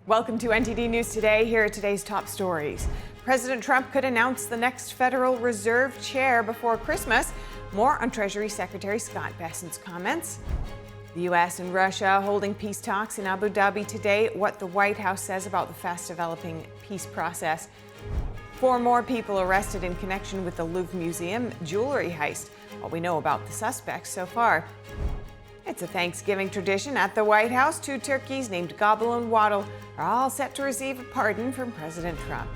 Welcome to NTD News Today. Here are today's top stories. President Trump could announce the next Federal Reserve chair before Christmas. More on Treasury Secretary Scott Bessent's comments. The U.S. and Russia holding peace talks in Abu Dhabi today. What the White House says about the fast-developing peace process. 4 more people arrested in connection with the Louvre Museum jewelry heist. What we know about the suspects so far. It's a Thanksgiving tradition at the White House. 2 turkeys named Gobble and Waddle are all set to receive a pardon from President Trump.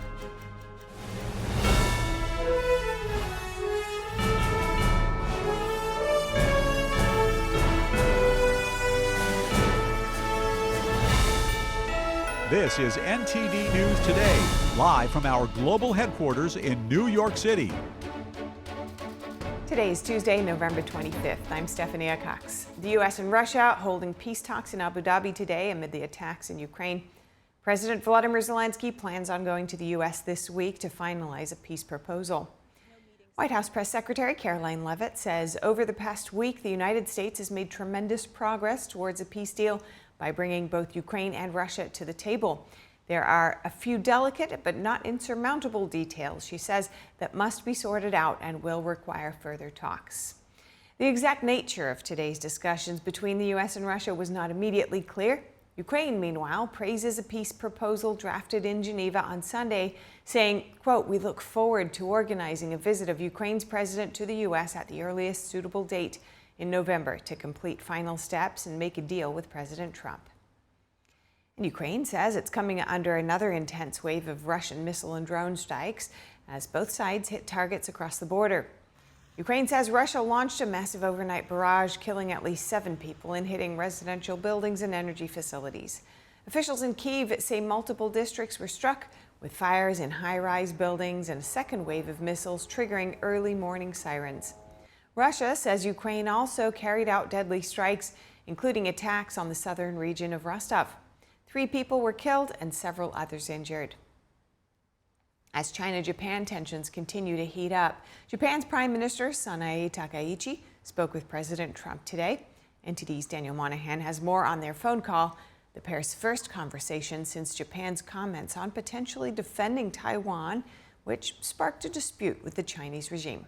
This is NTD News Today, live from our global headquarters in New York City. Today is Tuesday, November 25th. I'm Stephanie Cox. The U.S. and Russia holding peace talks in Abu Dhabi today amid the attacks in Ukraine. President Volodymyr Zelenskyy plans on going to the U.S. this week to finalize a peace proposal. White House Press Secretary Karoline Leavitt says over the past week, the United States has made tremendous progress towards a peace deal by bringing both Ukraine and Russia to the table. There are a few delicate but not insurmountable details, she says, that must be sorted out and will require further talks. The exact nature of today's discussions between the U.S. and Russia was not immediately clear. Ukraine, meanwhile, praises a peace proposal drafted in Geneva on Sunday, saying, quote, "We look forward to organizing a visit of Ukraine's president to the U.S. at the earliest suitable date in November to complete final steps and make a deal with President Trump." And Ukraine says it's coming under another intense wave of Russian missile and drone strikes as both sides hit targets across the border. Ukraine says Russia launched a massive overnight barrage, killing at least 7 people and hitting residential buildings and energy facilities. Officials in Kyiv say multiple districts were struck with fires in high-rise buildings and a second wave of missiles triggering early morning sirens. Russia says Ukraine also carried out deadly strikes, including attacks on the southern region of Rostov. 3 people were killed and several others injured. As China-Japan tensions continue to heat up, Japan's Prime Minister Sanae Takaichi spoke with President Trump today. NTD's Daniel Monahan has more on their phone call, the pair's first conversation since Japan's comments on potentially defending Taiwan, which sparked a dispute with the Chinese regime.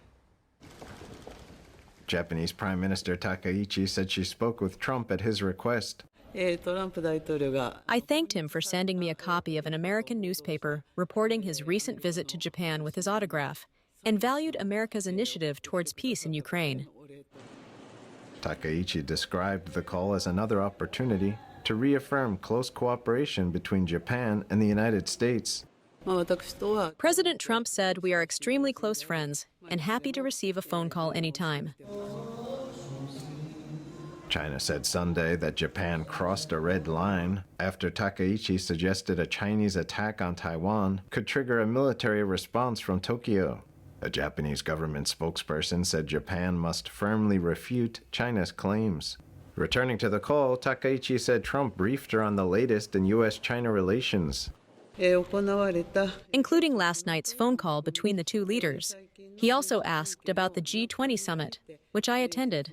Japanese Prime Minister Takaichi said she spoke with Trump at his request. I thanked him for sending me a copy of an American newspaper reporting his recent visit to Japan with his autograph, and valued America's initiative towards peace in Ukraine. Takaichi described the call as another opportunity to reaffirm close cooperation between Japan and the United States. President Trump said we are extremely close friends and happy to receive a phone call anytime. China said Sunday that Japan crossed a red line after Takaichi suggested a Chinese attack on Taiwan could trigger a military response from Tokyo. A Japanese government spokesperson said Japan must firmly refute China's claims. Returning to the call, Takaichi said Trump briefed her on the latest in U.S.-China relations, including last night's phone call between the 2 leaders. He also asked about the G20 summit, which I attended.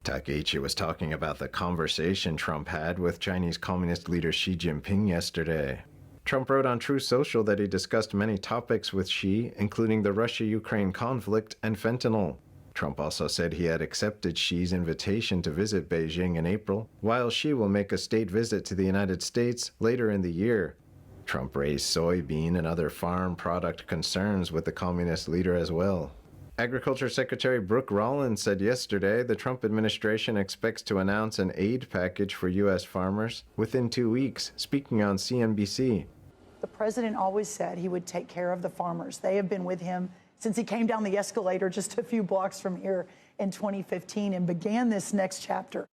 Takaichi was talking about the conversation Trump had with Chinese Communist leader Xi Jinping yesterday. Trump wrote on Truth Social that he discussed many topics with Xi, including the Russia-Ukraine conflict and fentanyl. Trump also said he had accepted Xi's invitation to visit Beijing in April, while Xi will make a state visit to the United States later in the year. Trump raised soybean and other farm product concerns with the communist leader as well. Agriculture Secretary Brooke Rollins said yesterday the Trump administration expects to announce an aid package for U.S. farmers within 2 weeks, speaking on CNBC. The president always said he would take care of the farmers. They have been with him since he came down the escalator just a few blocks from here in 2015 and began this next chapter.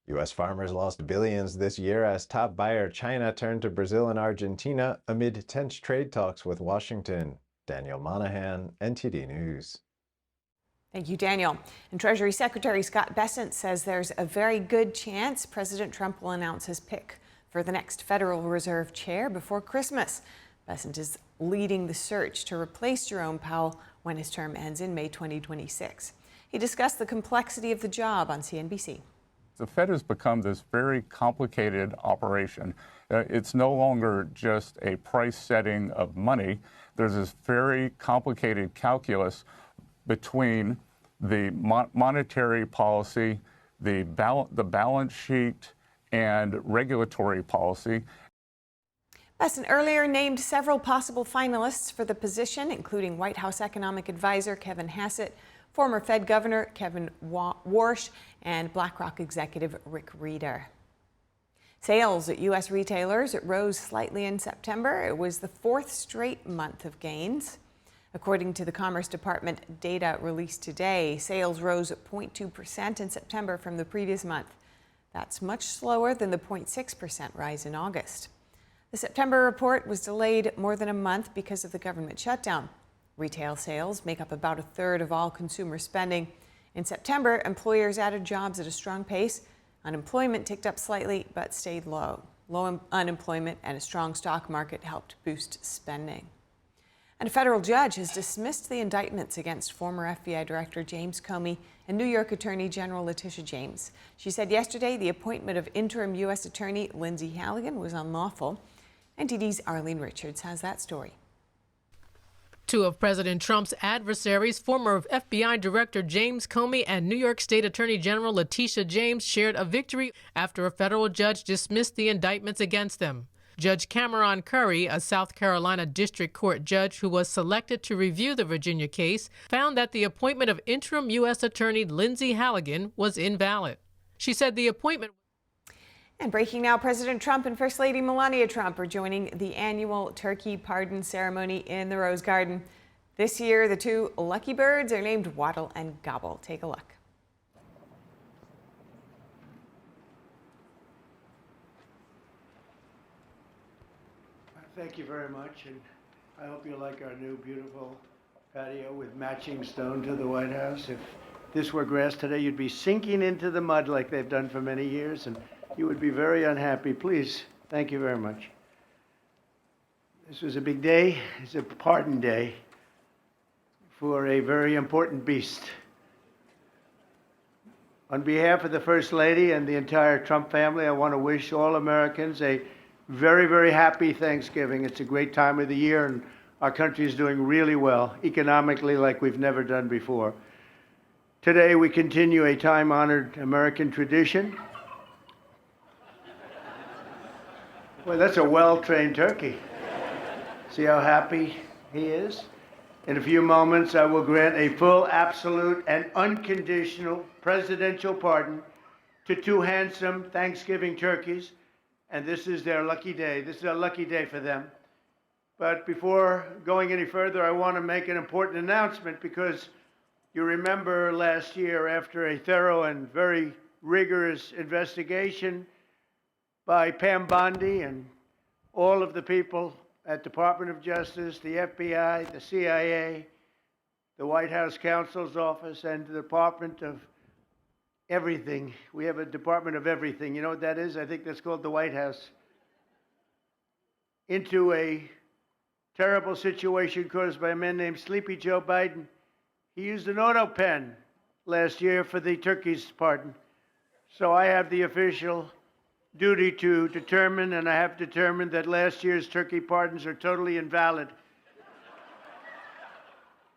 U.S. farmers lost billions this year as top buyer China turned to Brazil and Argentina amid tense trade talks with Washington. Daniel Monahan, NTD News. Thank you, Daniel. And Treasury Secretary Scott Bessent says there's a very good chance President Trump will announce his pick for the next Federal Reserve chair before Christmas. Bessent is leading the search to replace Jerome Powell when his term ends in May 2026. He discussed the complexity of the job on CNBC. The Fed has become this very complicated operation. It's no longer just a price setting of money. There's this very complicated calculus between the monetary policy, the balance sheet, and regulatory policy. Bessent earlier named several possible finalists for the position, including White House economic advisor Kevin Hassett, former Fed Governor Kevin Warsh, and BlackRock executive Rick Rieder. Sales at U.S. retailers rose slightly in September. It was the fourth straight month of gains. According to the Commerce Department data released today, sales rose 0.2% in September from the previous month. That's much slower than the 0.6% rise in August. The September report was delayed more than a month because of the government shutdown. Retail sales make up about a third of all consumer spending. In September, employers added jobs at a strong pace. Unemployment ticked up slightly but stayed low. Low unemployment and a strong stock market helped boost spending. And a federal judge has dismissed the indictments against former FBI Director James Comey and New York Attorney General Letitia James. She said yesterday the appointment of interim U.S. Attorney Lindsay Halligan was unlawful. NTD's Arlene Richards has that story. Two of President Trump's adversaries, former FBI Director James Comey and New York State Attorney General Letitia James, shared a victory after a federal judge dismissed the indictments against them. Judge Cameron Curry, a South Carolina District Court judge who was selected to review the Virginia case, found that the appointment of interim U.S. Attorney Lindsay Halligan was invalid. She said the appointment. And breaking now, President Trump and First Lady Melania Trump are joining the annual turkey pardon ceremony in the Rose Garden. This year, the two lucky birds are named Waddle and Gobble. Take a look. Thank you very much, and I hope you like our new beautiful patio with matching stone to the White House. If this were grass today, you'd be sinking into the mud like they've done for many years, and you would be very unhappy. Please, thank you very much. This was a big day. It's a pardon day for a very important beast. On behalf of the First Lady and the entire Trump family, I want to wish all Americans a very, very happy Thanksgiving. It's a great time of the year, and our country is doing really well, economically, like we've never done before. Today, we continue a time-honored American tradition. Well, that's a well-trained turkey. See how happy he is? In a few moments, I will grant a full, absolute, and unconditional presidential pardon to two handsome Thanksgiving turkeys. And this is their lucky day. This is a lucky day for them. But before going any further, I want to make an important announcement, because you remember last year, after a thorough and very rigorous investigation by Pam Bondi and all of the people at Department of Justice, the FBI, the CIA, the White House Counsel's Office, and the Department of Everything. We have a Department of Everything. You know what that is? I think that's called the White House. Into a terrible situation caused by a man named Sleepy Joe Biden. He used an auto pen last year for the turkey's pardon. So I have the official duty to determine, and I have determined, that last year's turkey pardons are totally invalid,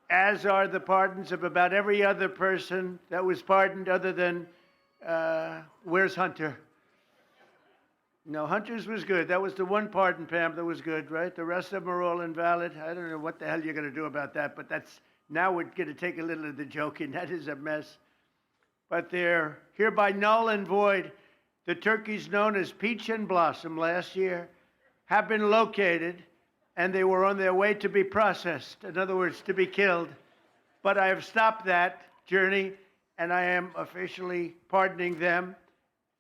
as are the pardons of about every other person that was pardoned, other than, where's Hunter? No, Hunter's was good. That was the one pardon, Pam, that was good, right? The rest of them are all invalid. I don't know what the hell you're going to do about that, but that's, now we're going to take a little of the joking. That is a mess. But they're hereby null and void. The turkeys known as Peach and Blossom last year have been located, and they were on their way to be processed, in other words, to be killed. But I have stopped that journey, and I am officially pardoning them,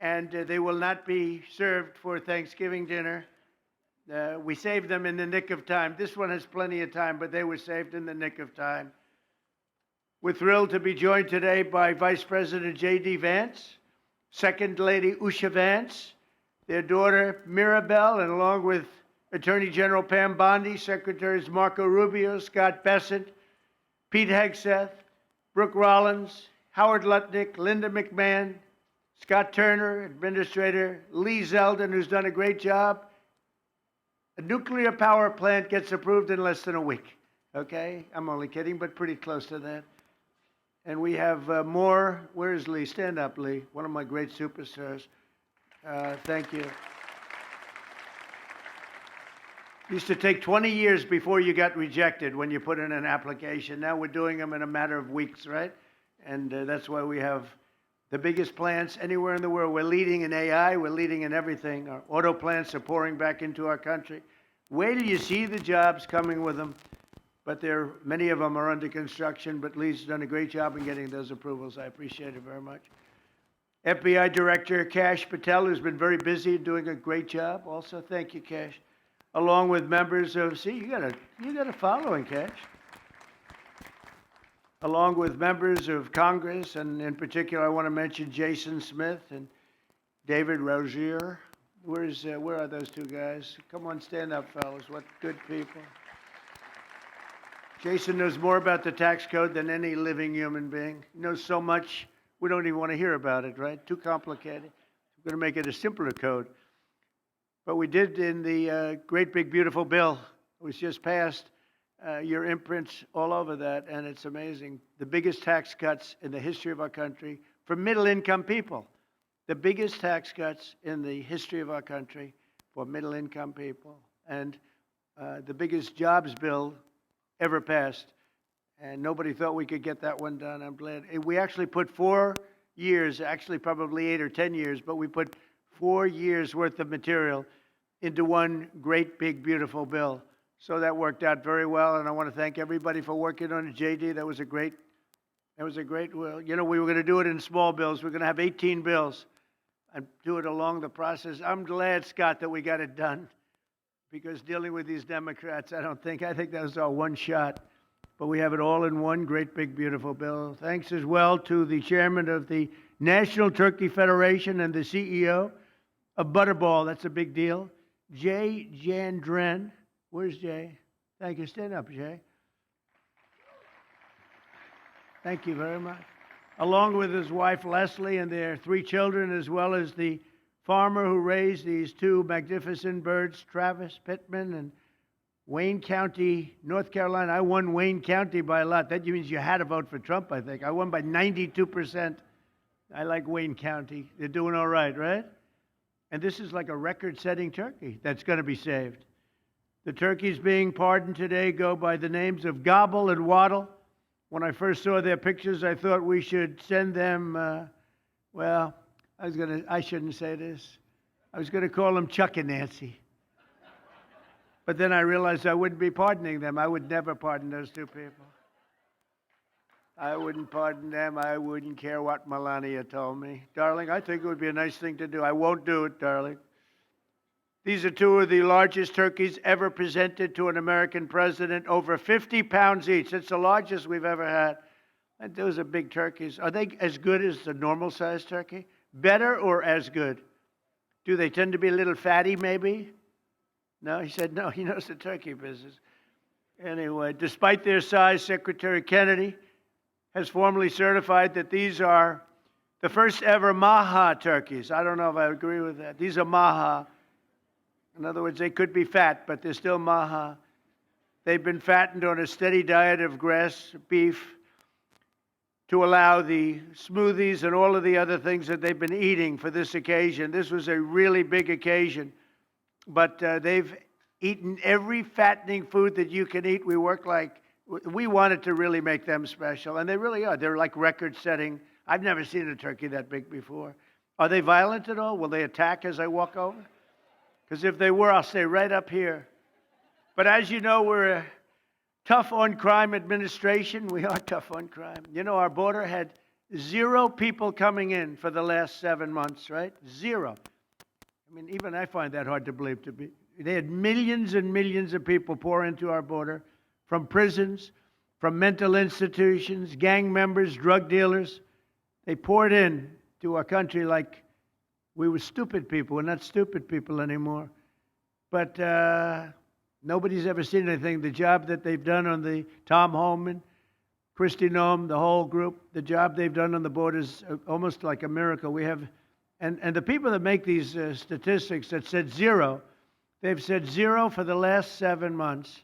and they will not be served for Thanksgiving dinner. We saved them in the nick of time. This one has plenty of time, but they were saved in the nick of time. We're thrilled to be joined today by Vice President J.D. Vance, Second Lady Usha Vance, their daughter Mirabelle, and along with Attorney General Pam Bondi, Secretaries Marco Rubio, Scott Bessent, Pete Hegseth, Brooke Rollins, Howard Lutnick, Linda McMahon, Scott Turner, administrator, Lee Zeldin, who's done a great job. A nuclear power plant gets approved in less than a week. Okay? I'm only kidding, but pretty close to that. And we have more. Where is Lee? Stand up, Lee. One of my great superstars. Thank you. Used to take 20 years before you got rejected when you put in an application. Now we're doing them in a matter of weeks, right? And that's why we have the biggest plants anywhere in the world. We're leading in AI. We're leading in everything. Our auto plants are pouring back into our country. Wait till you see the jobs coming with them. But many of them are under construction. But Lee's done a great job in getting those approvals. I appreciate it very much. FBI Director Kash Patel, who's been very busy doing a great job. Also, thank you, Kash. Along with members of, see, you got a following, Kash. Along with members of Congress, and in particular, I want to mention Jason Smith and David Rozier. Where are those two guys? Come on, stand up, fellas. What good people. Jason knows more about the tax code than any living human being. He knows so much, we don't even want to hear about it, right? Too complicated. We're going to make it a simpler code. But we did in the great big beautiful bill, it was just passed, your imprints all over that, and it's amazing. The biggest tax cuts in the history of our country for middle-income people. The biggest tax cuts in the history of our country for middle-income people. And the biggest jobs bill ever passed. And nobody thought we could get that one done. I'm glad. We actually put 4 years, actually probably 8 or 10 years, but we put 4 years worth of material into one great, big, beautiful bill. So that worked out very well, and I want to thank everybody for working on it. JD, that was a great, well, you know, we were going to do it in small bills. We're going to have 18 bills and do it along the process. I'm glad, Scott, that we got it done, because dealing with these Democrats, I think that was our one shot. But we have it all in one great, big, beautiful bill. Thanks as well to the chairman of the National Turkey Federation and the CEO of Butterball. That's a big deal. Jay Jandren. Where's Jay? Thank you. Stand up, Jay. Thank you very much. Along with his wife, Leslie, and their 3 children, as well as the farmer who raised these 2 magnificent birds, Travis Pittman, and Wayne County, North Carolina. I won Wayne County by a lot. That means you had to vote for Trump, I think. I won by 92%. I like Wayne County. They're doing all right, right? And this is like a record-setting turkey that's going to be saved. The turkeys being pardoned today go by the names of Gobble and Waddle. When I first saw their pictures, I thought we should send them, well, I shouldn't say this. I was going to call them Chuck and Nancy. But then I realized I wouldn't be pardoning them. I would never pardon those 2 people. I wouldn't pardon them. I wouldn't care what Melania told me. Darling, I think it would be a nice thing to do. I won't do it, darling. These are 2 of the largest turkeys ever presented to an American president, over 50 pounds each. It's the largest we've ever had. And those are big turkeys. Are they as good as the normal-sized turkey? Better or as good? Do they tend to be a little fatty, maybe? No, he said no. He knows the turkey business. Anyway, despite their size, Secretary Kennedy has formally certified that these are the first ever Maha turkeys. I don't know if I agree with that. These are Maha. In other words, they could be fat, but they're still Maha. They've been fattened on a steady diet of grass, beef, to allow the smoothies and all of the other things that they've been eating for this occasion. This was a really big occasion, but they've eaten every fattening food that you can eat. We wanted to really make them special, and they really are. They're like record-setting. I've never seen a turkey that big before. Are they violent at all? Will they attack as I walk over? Because if they were, I'll stay right up here. But as you know, we're a tough-on-crime administration. We are tough on crime. You know, our border had 0 people coming in for the last 7 months, right? 0. I mean, even I find that hard to believe to be. They had millions and millions of people pour into our border from prisons, from mental institutions, gang members, drug dealers. They poured in to our country like we were stupid people. We're not stupid people anymore. But nobody's ever seen anything. The job that they've done on the Tom Homan, Kristi Noem, the whole group, the job they've done on the border is almost like a miracle. We have And the people that make these statistics that said zero, they've said zero for the last 7 months.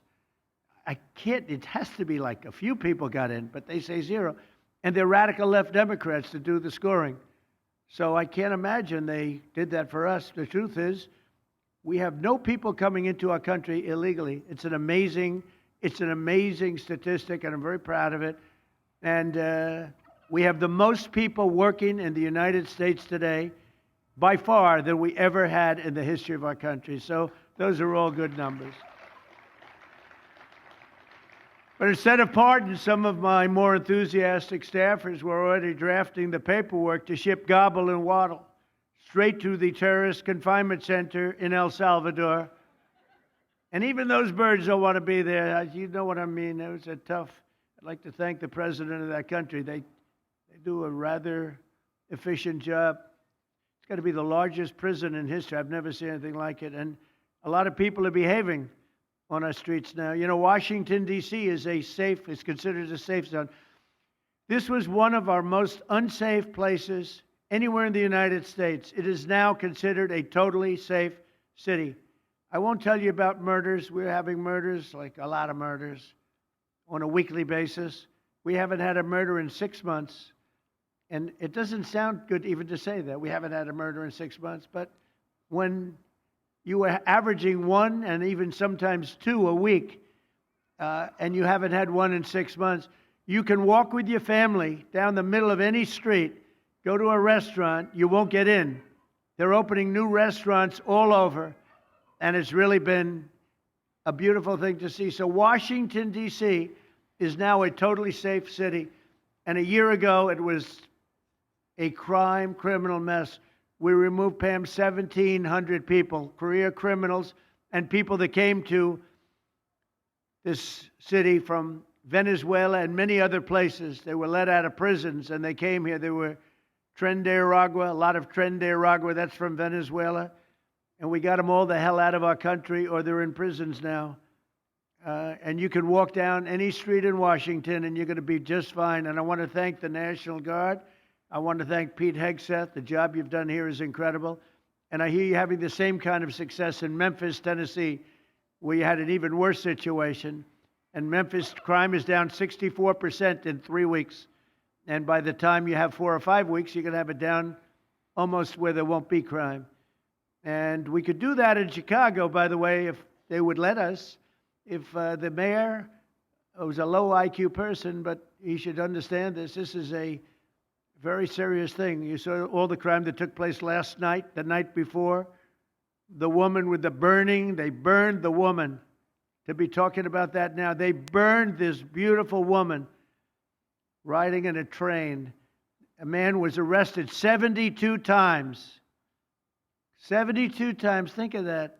I can't, it has to be like a few people got in, but they say zero. And they're radical left Democrats to do the scoring. So I can't imagine they did that for us. The truth is, we have no people coming into our country illegally. It's an amazing statistic, and I'm very proud of it. And we have the most people working in the United States today, by far, than we ever had in the history of our country. So those are all good numbers. But instead of pardons, some of my more enthusiastic staffers were already drafting the paperwork to ship Gobble and Waddle straight to the terrorist confinement center in El Salvador. And even those birds don't want to be there. You know what I mean? It was a tough. I'd like to thank the president of that country. They do a rather efficient job. It's got to be the largest prison in history. I've never seen anything like it. And a lot of people are behaving on our streets now. You know, Washington, D.C. is considered a safe zone. This was one of our most unsafe places anywhere in the United States. It is now considered a totally safe city. I won't tell you about murders. We're having murders, like a lot of murders, on a weekly basis. We haven't had a murder in 6 months. And it doesn't sound good even to say that. We haven't had a murder in 6 months. But when you are averaging 1 and even sometimes 2 a week, and you haven't had 1 in 6 months, you can walk with your family down the middle of any street, go to a restaurant, you won't get in. They're opening new restaurants all over, and it's really been a beautiful thing to see. So Washington, D.C. is now a totally safe city. And a year ago, it was a criminal mess. We removed, Pam, 1,700 people, career criminals, and people that came to this city from Venezuela and many other places. They were let out of prisons, and they came here. They were Tren de Aragua, a lot of Tren de Aragua, that's from Venezuela. And we got them all the hell out of our country, or they're in prisons now. And you can walk down any street in Washington, and you're going to be just fine. And I want to thank the National Guard. I want to thank Pete Hegseth. The job you've done here is incredible. And I hear you having the same kind of success in Memphis, Tennessee, where you had an even worse situation. And Memphis crime is down 64% in 3 weeks. And by the time you have 4 or 5 weeks, you're going to have it down almost where there won't be crime. And we could do that in Chicago, by the way, if they would let us. If the mayor was a low IQ person, but he should understand this. This is a very serious thing. You saw all the crime that took place last night, the night before. The woman with the burning, they burned the woman. To be talking about that now, they burned this beautiful woman riding in a train. A man was arrested 72 times. 72 times, think of that.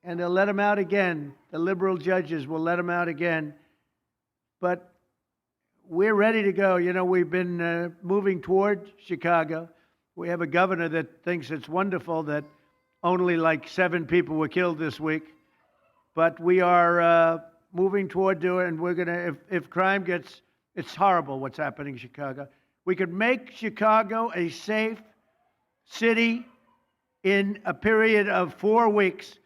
And they'll let him out again. The liberal judges will let him out again. But we're ready to go. You know, we've been moving toward Chicago. We have a governor that thinks it's wonderful that only like 7 people were killed this week. But we are moving toward doing it, and we're going to, if crime gets, it's horrible what's happening in Chicago. We could make Chicago a safe city in a period of 4 weeks.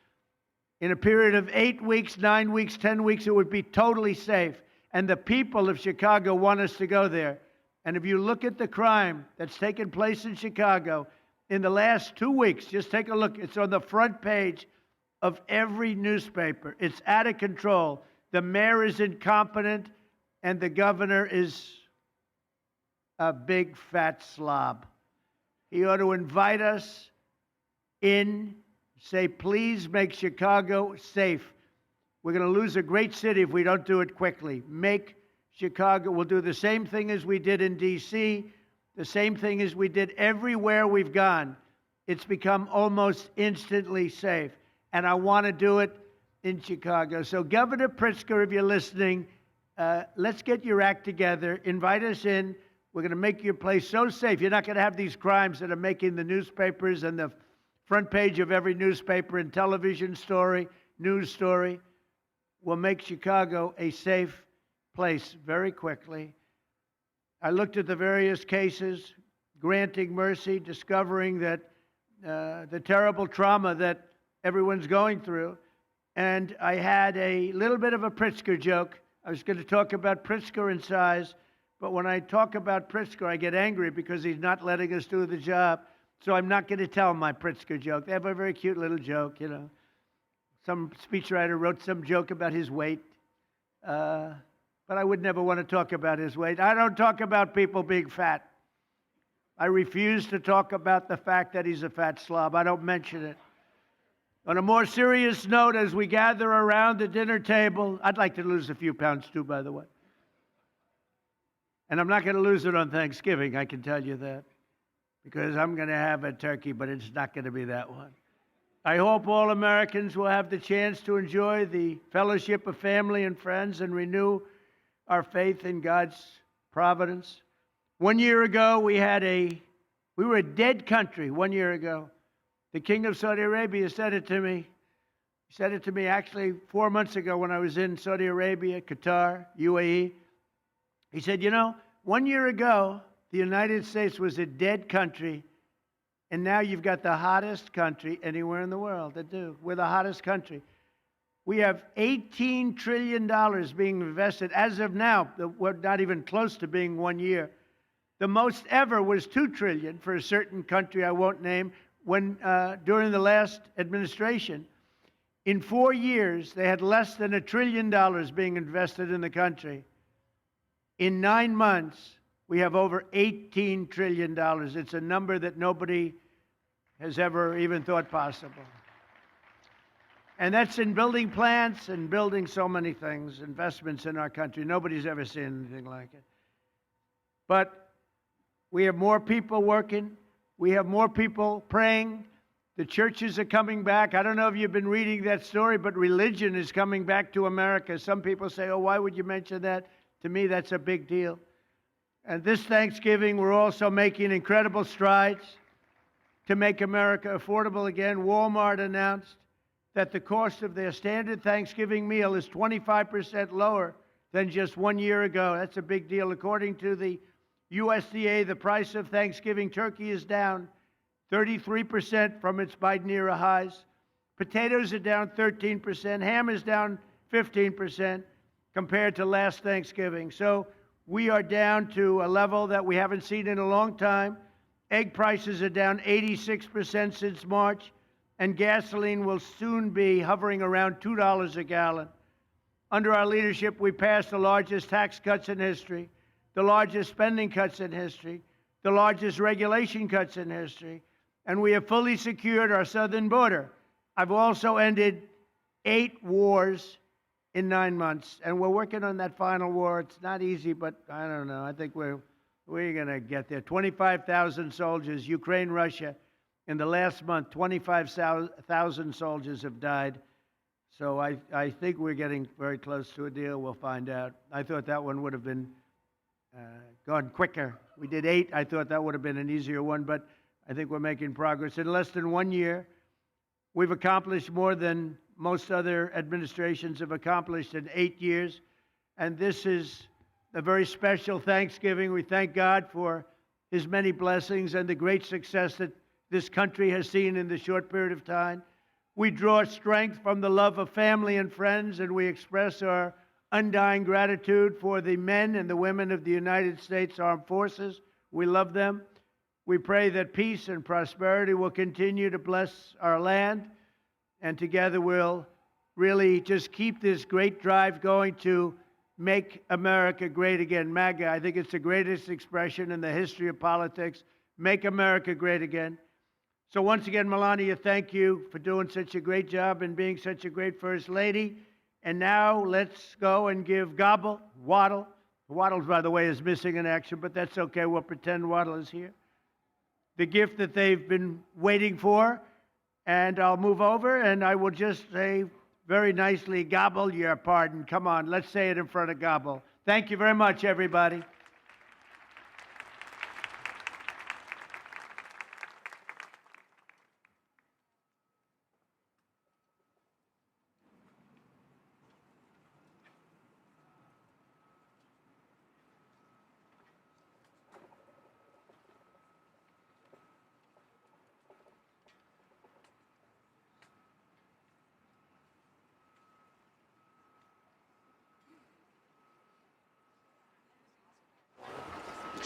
In a period of 8 weeks, 9 weeks, 10 weeks, it would be totally safe. And the people of Chicago want us to go there. And if you look at the crime that's taken place in Chicago in the last 2 weeks, just take a look. It's on the front page of every newspaper. It's out of control. The mayor is incompetent, and the governor is a big fat slob. He ought to invite us in. Say, please make Chicago safe. We're going to lose a great city if we don't do it quickly. Make Chicago. We'll do the same thing as we did in D.C., the same thing as we did everywhere we've gone. It's become almost instantly safe. And I want to do it in Chicago. So, Governor Pritzker, if you're listening, let's get your act together. Invite us in. We're going to make your place so safe. You're not going to have these crimes that are making the newspapers and the front page of every newspaper and television story, news story. Will make Chicago a safe place very quickly. I looked at the various cases. granting mercy, discovering that the terrible trauma that everyone's going through. And I had a little bit of a Pritzker joke. I was going to talk about Pritzker and size, but when I talk about Pritzker, I get angry because he's not letting us do the job. So I'm not going to tell my Pritzker joke. They have a very cute little joke, you know. Some speechwriter wrote some joke about his weight, but I would never want to talk about his weight. I don't talk about people being fat. I refuse to talk about the fact that he's a fat slob. I don't mention it. On a more serious note, as we gather around the dinner table, I'd like to lose a few pounds too, by the way. And I'm not going to lose it on Thanksgiving, I can tell you that, because I'm going to have a turkey, but it's not going to be that one. I hope all Americans will have the chance to enjoy the fellowship of family and friends and renew our faith in God's providence. 1 year ago, we were a dead country 1 year ago. The King of Saudi Arabia said it to me. He said it to me actually 4 months ago when I was in Saudi Arabia, Qatar, UAE. He said, you know, 1 year ago, the United States was a dead country, and now you've got the hottest country anywhere in the world that do. We're the hottest country. We have $18 trillion being invested. As of now, we're not even close to being 1 year. The most ever was $2 trillion for a certain country I won't name when during the last administration. In 4 years, they had less than $1 trillion being invested in the country. In 9 months, we have over $18 trillion. It's a number that nobody has ever even thought possible. And that's in building plants and building so many things, investments in our country. Nobody's ever seen anything like it. But we have more people working. We have more people praying. The churches are coming back. I don't know if you've been reading that story, but religion is coming back to America. Some people say, oh, why would you mention that? To me, that's a big deal. And this Thanksgiving, we're also making incredible strides to make America affordable again. Walmart announced that the cost of their standard Thanksgiving meal is 25% lower than just 1 year ago. That's a big deal. According to the USDA, the price of Thanksgiving turkey is down 33% from its Biden era highs. Potatoes are down 13%. Ham is down 15% compared to last Thanksgiving. So we are down to a level that we haven't seen in a long time. Egg prices are down 86% since March, and gasoline will soon be hovering around $2 a gallon. Under our leadership, we passed the largest tax cuts in history, the largest spending cuts in history, the largest regulation cuts in history, and we have fully secured our southern border. I've also ended 8 wars in 9 months, and we're working on that final war. It's not easy, but I don't know. I think we're going to get there. 25,000 soldiers, Ukraine, Russia. In the last month, 25,000 soldiers have died. So I think we're getting very close to a deal. We'll find out. I thought that one would have been gone quicker. We did 8. I thought that would have been an easier one, but I think we're making progress. In less than 1 year, we've accomplished more than most other administrations have accomplished in 8 years. And this is a very special Thanksgiving. We thank God for his many blessings and the great success that this country has seen in the short period of time. We draw strength from the love of family and friends, and we express our undying gratitude for the men and the women of the United States Armed Forces. We love them. We pray that peace and prosperity will continue to bless our land, and together we'll really just keep this great drive going to make America great again. MAGA, I think it's the greatest expression in the history of politics. Make America great again. So once again, Melania, thank you for doing such a great job and being such a great First Lady. And now let's go and give Gobble, Waddle. Waddle, by the way, is missing in action, but that's okay. We'll pretend Waddle is here. The gift that they've been waiting for. And I'll move over and I will just say very nicely, Gobble, your pardon. Come on, let's say it in front of Gobble. Thank you very much, everybody.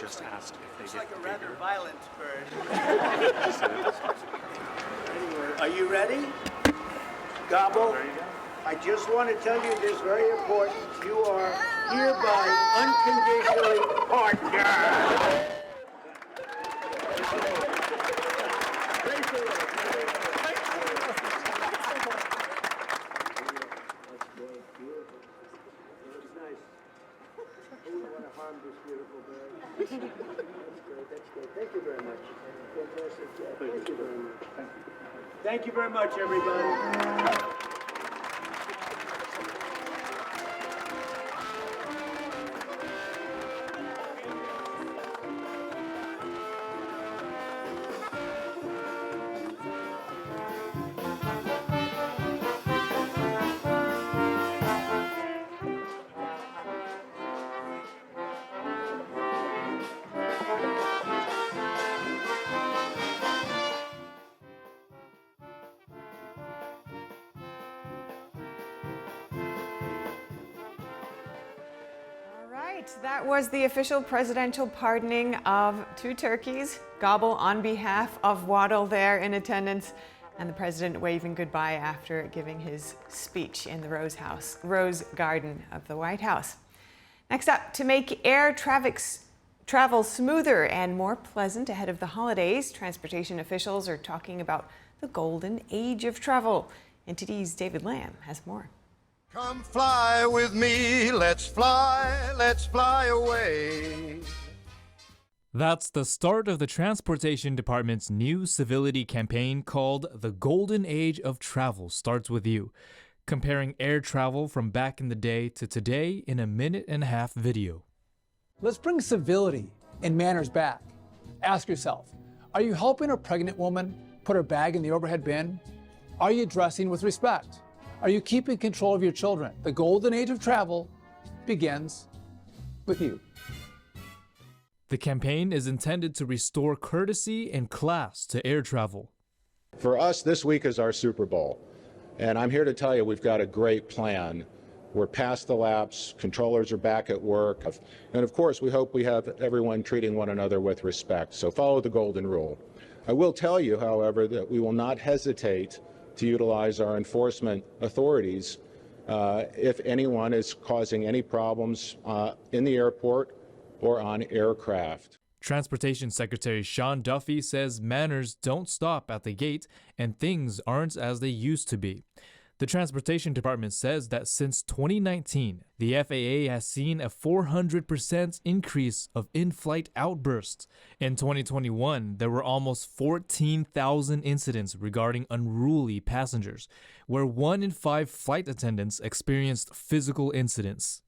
just asked if they It's get like a bigger. rather violent bird. Anyway, are you ready? Gobble. There you go. I just want to tell you this very important. You are hereby unconditionally partner. Thank you very much. Fantastic job. Thank you very much. Thank you very much, everybody. That was the official presidential pardoning of two turkeys. Gobble on behalf of Waddle there in attendance, and the president waving goodbye after giving his speech in the Rose Garden of the White House. Next up, to make air travel smoother and more pleasant ahead of the holidays, transportation officials are talking about the golden age of travel. NTD's David Lamb has more. Come fly with me, let's fly away. That's the start of the Transportation Department's new civility campaign called The Golden Age of Travel Starts With You, comparing air travel from back in the day to today in a 1.5-minute video. Let's bring civility and manners back. Ask yourself, are you helping a pregnant woman put her bag in the overhead bin? Are you dressing with respect? Are you keeping control of your children? The golden age of travel begins with you. The campaign is intended to restore courtesy and class to air travel. For us, this week is our Super Bowl, and I'm here to tell you we've got a great plan. We're past the laps, controllers are back at work, and of course we hope we have everyone treating one another with respect, so follow the golden rule. I will tell you, however, that we will not hesitate to utilize our enforcement authorities if anyone is causing any problems in the airport or on aircraft. Transportation Secretary Sean Duffy says manners don't stop at the gate and things aren't as they used to be. The Transportation Department says that since 2019, the FAA has seen a 400% increase of in-flight outbursts. In 2021, there were almost 14,000 incidents regarding unruly passengers, where 1 in 5 flight attendants experienced physical incidents.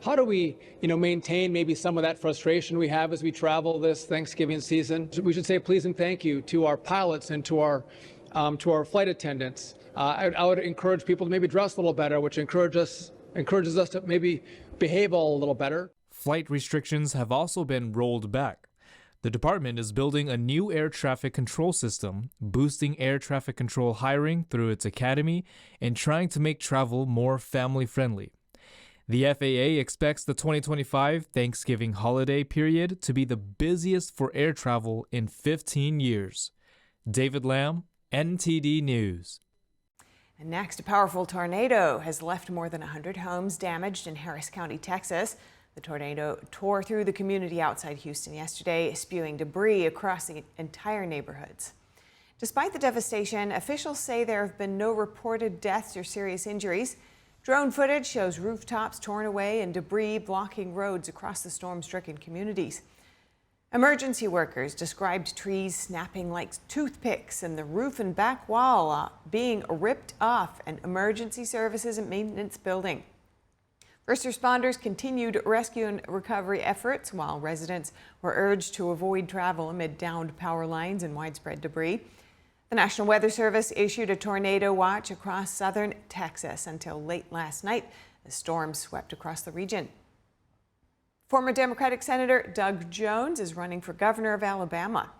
How do we, maintain maybe some of that frustration we have as we travel this Thanksgiving season? We should say please and thank you to our pilots and to our flight attendants. I would encourage people to maybe dress a little better, which encourages us to maybe behave a little better. Flight restrictions have also been rolled back. The department is building a new air traffic control system, boosting air traffic control hiring through its academy, and trying to make travel more family-friendly. The FAA expects the 2025 Thanksgiving holiday period to be the busiest for air travel in 15 years. David Lamb, NTD News. And next, a powerful tornado has left more than 100 homes damaged in Harris County, Texas. The tornado tore through the community outside Houston yesterday, spewing debris across the entire neighborhoods. Despite the devastation, officials say there have been no reported deaths or serious injuries. Drone footage shows rooftops torn away and debris blocking roads across the storm-stricken communities. Emergency workers described trees snapping like toothpicks and the roof and back wall being ripped off an emergency services and maintenance building. First responders continued rescue and recovery efforts while residents were urged to avoid travel amid downed power lines and widespread debris. The National Weather Service issued a tornado watch across southern Texas until late last night. The storm swept across the region. Former Democratic Senator Doug Jones is running for governor of Alabama.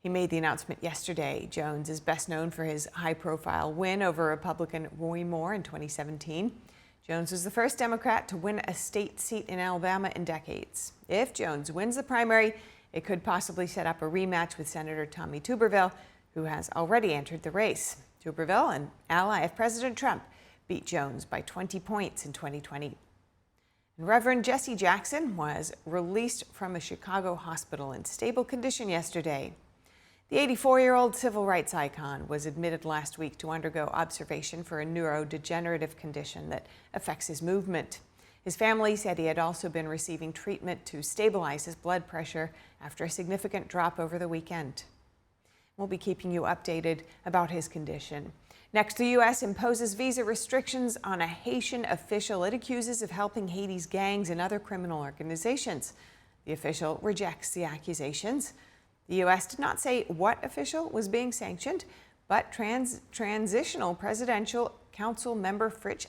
He made the announcement yesterday. Jones is best known for his high-profile win over Republican Roy Moore in 2017. Jones was the first Democrat to win a state seat in Alabama in decades. If Jones wins the primary, it could possibly set up a rematch with Senator Tommy Tuberville, who has already entered the race. Tuberville, an ally of President Trump, beat Jones by 20 points in 2020. And Reverend Jesse Jackson was released from a Chicago hospital in stable condition yesterday. The 84-year-old civil rights icon was admitted last week to undergo observation for a neurodegenerative condition that affects his movement. His family said he had also been receiving treatment to stabilize his blood pressure after a significant drop over the weekend. We'll be keeping you updated about his condition. Next, the U.S. imposes visa restrictions on a Haitian official it accuses of helping Haiti's gangs and other criminal organizations. The official rejects the accusations. The U.S. did not say what official was being sanctioned, but Transitional Presidential Council member Fritz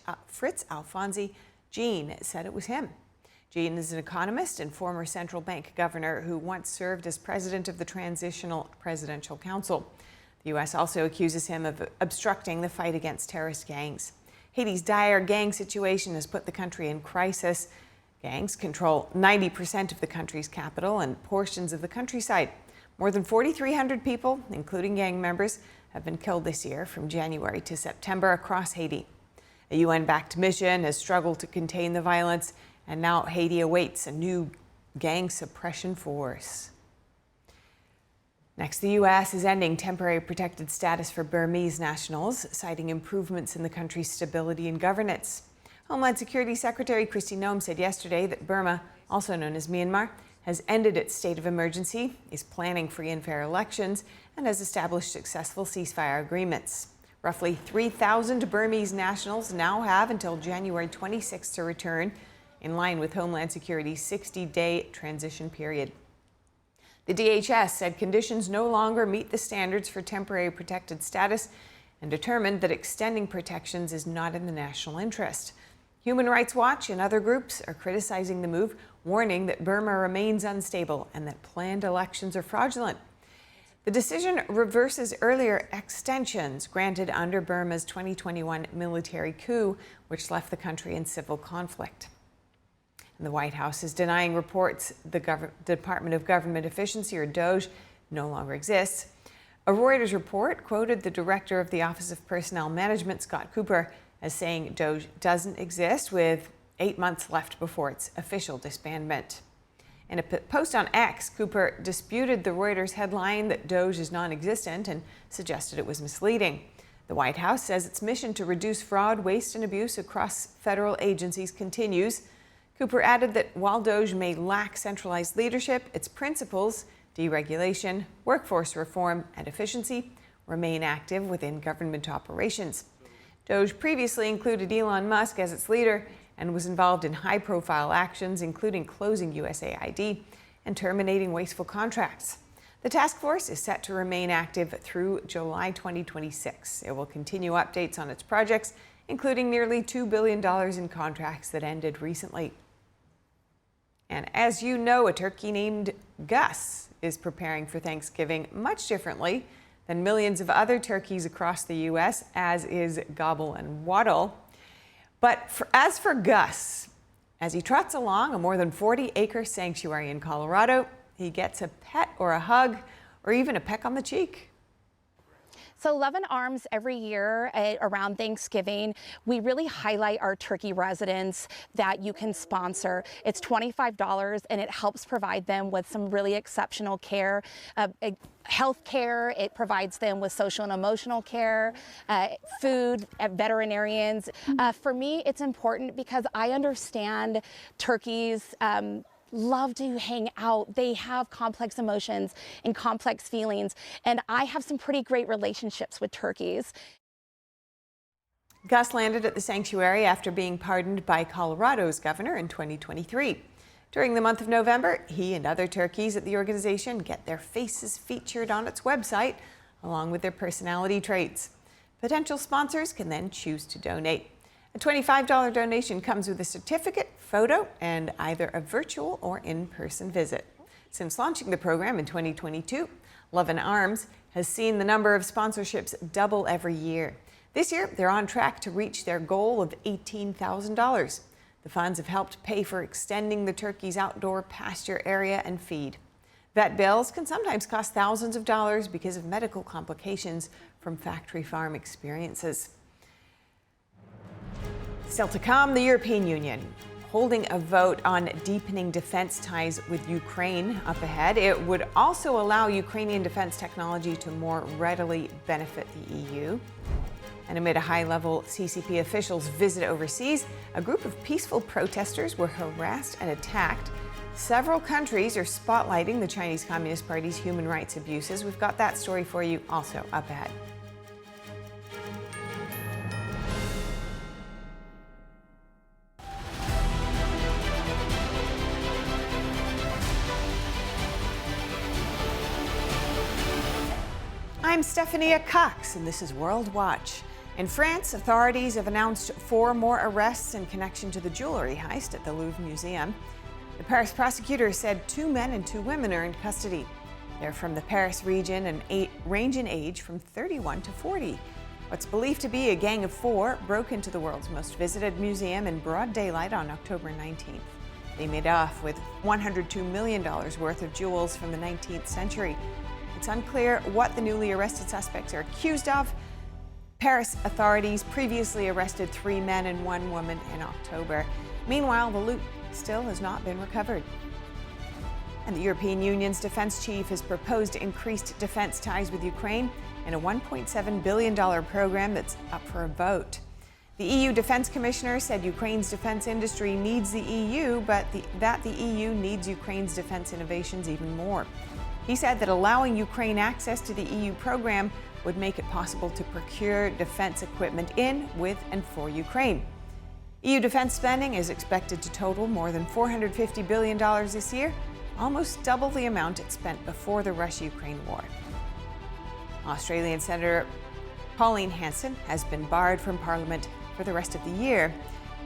Alfonsi Jean said it was him. Jean is an economist and former central bank governor who once served as president of the Transitional Presidential Council. The U.S. also accuses him of obstructing the fight against terrorist gangs. Haiti's dire gang situation has put the country in crisis. Gangs control 90% of the country's capital and portions of the countryside. More than 4,300 people, including gang members, have been killed this year from January to September across Haiti. A UN-backed mission has struggled to contain the violence, and now Haiti awaits a new gang suppression force. Next, the U.S. is ending temporary protected status for Burmese nationals, citing improvements in the country's stability and governance. Homeland Security Secretary Kristi Noem said yesterday that Burma, also known as Myanmar, has ended its state of emergency, is planning free and fair elections, and has established successful ceasefire agreements. Roughly 3,000 Burmese nationals now have until January 26 to return, in line with Homeland Security's 60-day transition period. The DHS said conditions no longer meet the standards for temporary protected status and determined that extending protections is not in the national interest. Human Rights Watch and other groups are criticizing the move, warning that Burma remains unstable and that planned elections are fraudulent. The decision reverses earlier extensions granted under Burma's 2021 military coup, which left the country in civil conflict. And the White House is denying reports the Department of Government Efficiency, or DOGE, no longer exists. A Reuters report quoted the director of the Office of Personnel Management, Scott Cooper, as saying DOGE doesn't exist, with 8 months left before its official disbandment. In a post on X, Cooper disputed the Reuters headline that DOGE is non-existent and suggested it was misleading. The White House says its mission to reduce fraud, waste, and abuse across federal agencies continues. Cooper added that while DOGE may lack centralized leadership, its principles, deregulation, workforce reform, and efficiency, remain active within government operations. DOGE previously included Elon Musk as its leader and was involved in high-profile actions, including closing USAID and terminating wasteful contracts. The task force is set to remain active through July 2026. It will continue updates on its projects, including nearly $2 billion in contracts that ended recently. And as you know, a turkey named Gus is preparing for Thanksgiving much differently than millions of other turkeys across the U.S., as is Gobble and Waddle. But as for Gus, as he trots along a more than 40-acre sanctuary in Colorado, he gets a pet or a hug or even a peck on the cheek. So Love and Arms every year around Thanksgiving, we really highlight our turkey residents that you can sponsor. It's $25 and it helps provide them with some really exceptional care, health care. It provides them with social and emotional care, food, veterinarians. For me, it's important because I understand turkeys love to hang out. They have complex emotions and complex feelings, and I have some pretty great relationships with turkeys. Gus landed at the sanctuary after being pardoned by Colorado's governor in 2023. During the month of November, he and other turkeys at the organization get their faces featured on its website, along with their personality traits. Potential sponsors can then choose to donate. A $25 donation comes with a certificate, photo, and either a virtual or in-person visit. Since launching the program in 2022, Love and Arms has seen the number of sponsorships double every year. This year, they're on track to reach their goal of $18,000. The funds have helped pay for extending the turkey's outdoor pasture area and feed. Vet bills can sometimes cost thousands of dollars because of medical complications from factory farm experiences. Still to come, the European Union holding a vote on deepening defense ties with Ukraine up ahead. It would also allow Ukrainian defense technology to more readily benefit the EU. And amid a high-level CCP officials' visit overseas, a group of peaceful protesters were harassed and attacked. Several countries are spotlighting the Chinese Communist Party's human rights abuses. We've got that story for you also up ahead. I'm Stephania Cox, and this is World Watch. In France, authorities have announced 4 more arrests in connection to the jewelry heist at the Louvre Museum. The Paris prosecutor said 2 men and 2 women are in custody. They're from the Paris region and range in age from 31 to 40. What's believed to be a gang of 4 broke into the world's most visited museum in broad daylight on October 19th. They made off with $102 million worth of jewels from the 19th century. It's unclear what the newly arrested suspects are accused of. Paris authorities previously arrested 3 men and 1 woman in October. Meanwhile, the loot still has not been recovered. And the European Union's defense chief has proposed increased defense ties with Ukraine in a $1.7 billion program that's up for a vote. The EU Defense Commissioner said Ukraine's defense industry needs the EU, but that the EU needs Ukraine's defense innovations even more. He said that allowing Ukraine access to the EU program would make it possible to procure defense equipment in, with, and for Ukraine. EU defense spending is expected to total more than $450 billion this year, almost double the amount it spent before the Russia-Ukraine war. Australian Senator Pauline Hanson has been barred from Parliament for the rest of the year.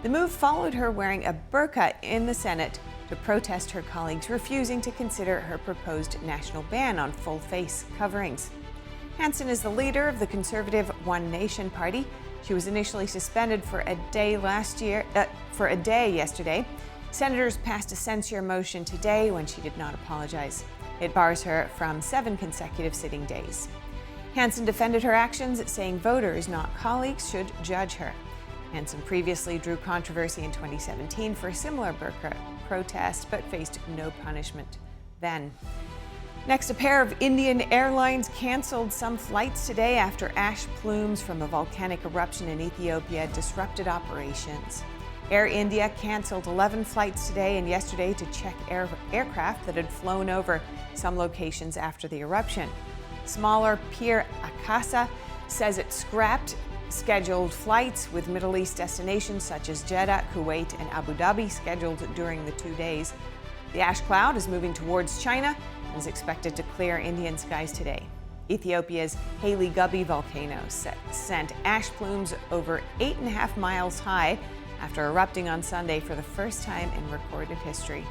The move followed her wearing a burqa in the Senate to protest her colleagues refusing to consider her proposed national ban on full-face coverings. Hanson is the leader of the conservative One Nation Party. She was initially suspended for a day yesterday. Senators passed a censure motion today when she did not apologize. It bars her from 7 consecutive sitting days. Hanson defended her actions, saying voters, not colleagues, should judge her. Hanson previously drew controversy in 2017 for a similar burqa protest, but faced no punishment then. Next, a pair of Indian airlines canceled some flights today after ash plumes from a volcanic eruption in Ethiopia disrupted operations. Air India canceled 11 flights today and yesterday to check aircraft that had flown over some locations after the eruption. Smaller Peer Akasa says it scrapped scheduled flights with Middle East destinations such as Jeddah, Kuwait, and Abu Dhabi scheduled during the 2 days. The ash cloud is moving towards China and is expected to clear Indian skies today. Ethiopia's Haile Gobble volcano sent ash plumes over 8.5 miles high after erupting on Sunday for the first time in recorded history.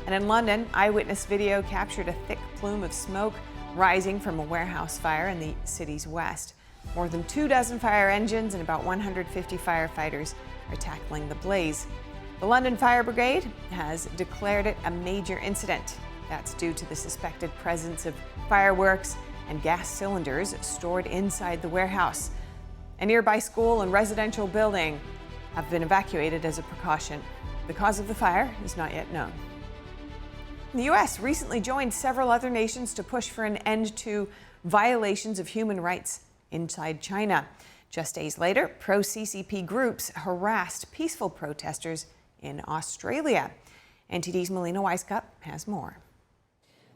And in London, eyewitness video captured a thick plume of smoke rising from a warehouse fire in the city's west. More than 24 fire engines and about 150 firefighters are tackling the blaze. The London Fire Brigade has declared it a major incident. That's due to the suspected presence of fireworks and gas cylinders stored inside the warehouse. A nearby school and residential building have been evacuated as a precaution. The cause of the fire is not yet known. The U.S. recently joined several other nations to push for an end to violations of human rights inside China. Just days later, pro-CCP groups harassed peaceful protesters in Australia. NTD's Melania Trump has more.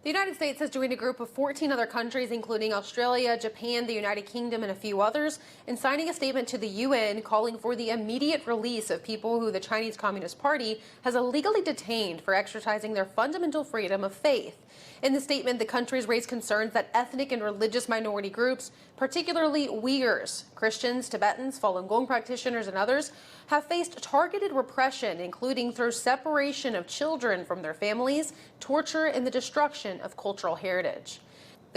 The United States has joined a group of 14 other countries, including Australia, Japan, the United Kingdom, and a few others, in signing a statement to the UN calling for the immediate release of people who the Chinese Communist Party has illegally detained for exercising their fundamental freedom of faith. In the statement, the countries raised concerns that ethnic and religious minority groups, particularly Uyghurs, Christians, Tibetans, Falun Gong practitioners, and others, have faced targeted repression, including through separation of children from their families, torture, and the destruction of cultural heritage.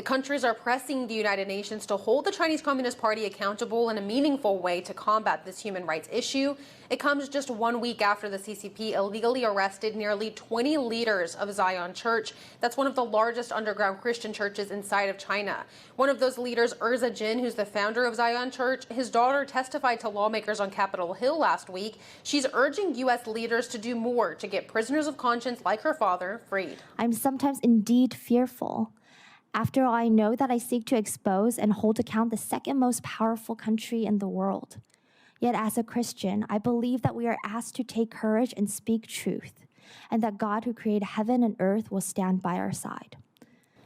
The countries are pressing the United Nations to hold the Chinese Communist Party accountable in a meaningful way to combat this human rights issue. It comes just 1 week after the CCP illegally arrested nearly 20 leaders of Zion Church. That's one of the largest underground Christian churches inside of China. One of those leaders, Urza Jin, who's the founder of Zion Church, his daughter testified to lawmakers on Capitol Hill last week. She's urging U.S. leaders to do more to get prisoners of conscience like her father freed. I'm sometimes indeed fearful. After all, I know that I seek to expose and hold account the second most powerful country in the world. Yet as a Christian, I believe that we are asked to take courage and speak truth, and that God who created heaven and earth will stand by our side.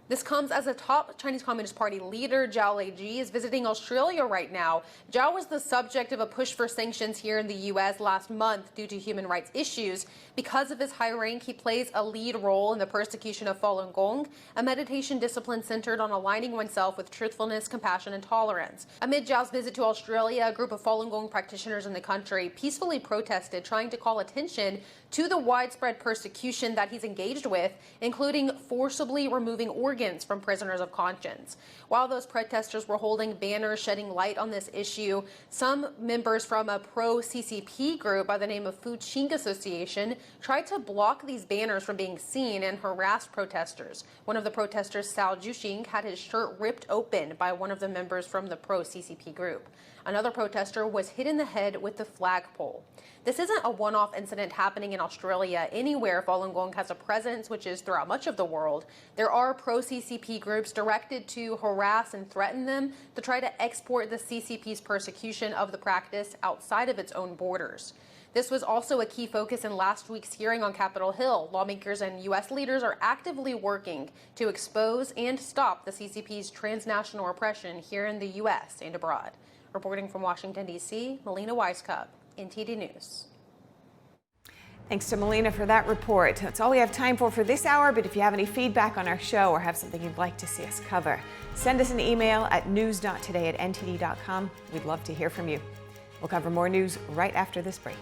This comes as a top Chinese Communist Party leader, Zhao Leiji, is visiting Australia right now. Zhao was the subject of a push for sanctions here in the U.S. last month due to human rights issues. Because of his high rank, he plays a lead role in the persecution of Falun Gong, a meditation discipline centered on aligning oneself with truthfulness, compassion, and tolerance. Amid Zhao's visit to Australia, a group of Falun Gong practitioners in the country peacefully protested, trying to call attention to the widespread persecution that he's engaged with, including forcibly removing organs from prisoners of conscience. While those protesters were holding banners shedding light on this issue, some members from a pro-CCP group by the name of Fuqing Association tried to block these banners from being seen and harassed protesters. One of the protesters, Sao Juxing, had his shirt ripped open by one of the members from the pro-CCP group. Another protester was hit in the head with the flagpole. This isn't a one-off incident happening in Australia. Anywhere Falun Gong has a presence, which is throughout much of the world, there are pro-CCP groups directed to harass and threaten them to try to export the CCP's persecution of the practice outside of its own borders. This was also a key focus in last week's hearing on Capitol Hill. Lawmakers and U.S. leaders are actively working to expose and stop the CCP's transnational oppression here in the U.S. and abroad. Reporting from Washington, D.C., Melina Weisskopf, NTD News. Thanks to Melina for that report. That's all we have time for this hour, but if you have any feedback on our show or have something you'd like to see us cover, send us an email at news.today@ntd.com. We'd love to hear from you. We'll cover more news right after this break.